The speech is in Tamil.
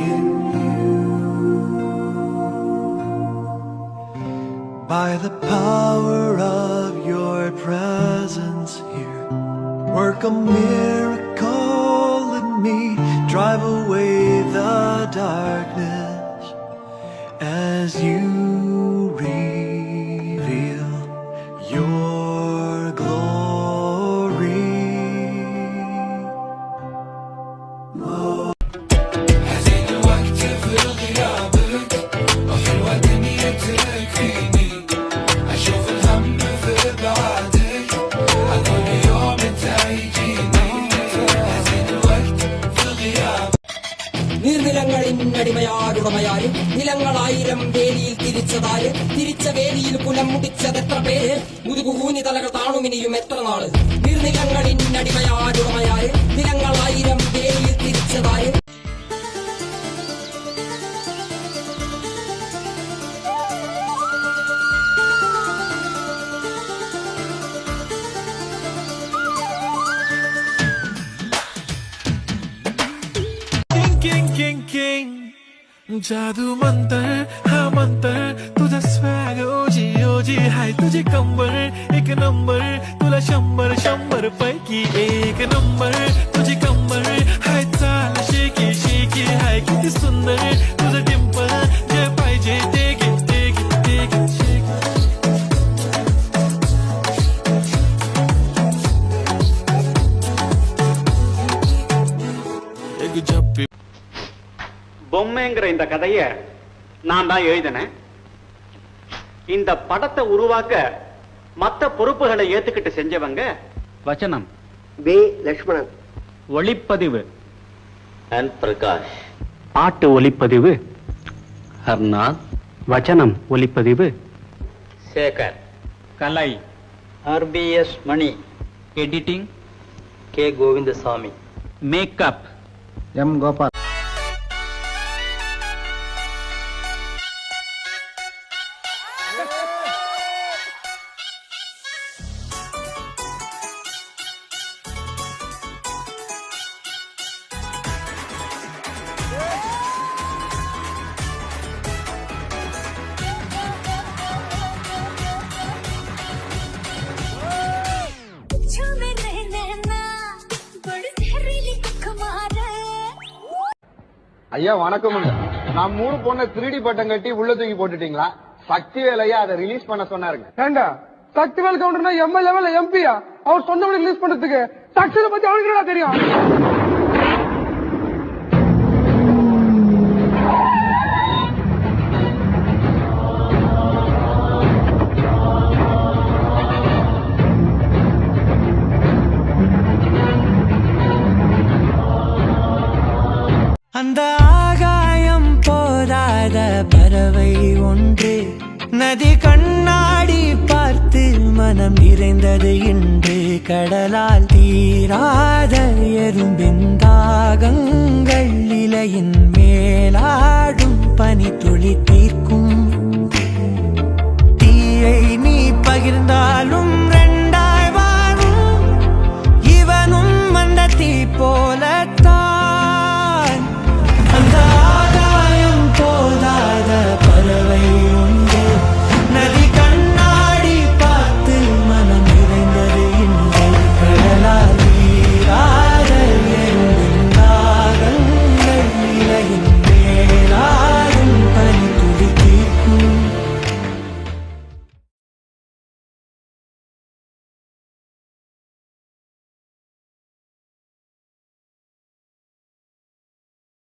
in you. By the power of your presence here, work a miracle in me, drive away the darkness as you reveal your glory. هزين الوقت في غيابك وفي الودني تكفيني أشوف الهم في بعدك أقول يوم انت يجيني هزين الوقت في غيابك നീർനിലങ്ങളിൽ അടിമയാരുടമയാര് നിലങ്ങളായിരം വേലിയിൽ തിരിച്ചതാര് തിരിച്ച വേലിയിൽ കുലം മുടിച്ചതെത്ര പേര് മുതുകുകൂനി തലകൾ താണുമിനിയും എത്ര നാള് നീർനിലങ്ങളിൽ അടിമയാരുടമയാര് നിലങ്ങളായിരം വേലിയിൽ തിരിച്ചതാര് King, जादू मंतर हा मंतर तुझा स्वॅग ओजी ओजी हाय तुझी कंबर एक नंबर तुला 100 पैकी एक नंबर तुझी कंबर हाय चाल शेकी शेकी हाय किती सुंदर तुझं डिंपल जे पाहिजे ते घे ते घे ते घे शेकी एक जप्पी பொம்மைங்கிற இந்த கதைய நான் தான் எழுதினேன். இந்த படத்தை உருவாக்க மத்த பொறுப்புகளை ஏத்துக்கிட்டு செஞ்சவங்க வச்சனம் பி லட்சுமணன், ஒளிப்பதிவு என் பிரகாஷ், பாட்டு ஒளிப்பதிவு ஹர்நாத், வச்சனம் ஒளிப்பதிவு சேகர், கலை RPS Mani, editing K Govindasamy, makeup M Gopal. ஐயா வணக்கமுங்க. நான் 3 பொண்ணை 3D பட்டம் கட்டி உள்ள தூக்கி போட்டுட்டீங்களா? சக்திவேல் ஐயா அதை ரிலீஸ் பண்ண சொன்னாருங்க. ஏண்டா சக்திவேல் கவுண்டர்னா எம்எல்ஏ எம்பியா? அவர் சொந்தம் ரிலீஸ் பண்றதுக்கு சக்தியை பத்தி அவனுக்கு என்ன தெரியும்? அந்த ஆகாயம் போதாத பறவை ஒன்று நதி கண்ணாடி பார்த்து மனம் நிறைந்தது இன்று கடலால் தீராத எறும்பின் தாகங்கள் இலையின் மேலாடும் பனி துளி தீர்க்கும் தீயை நீ பகிர்ந்தாலும்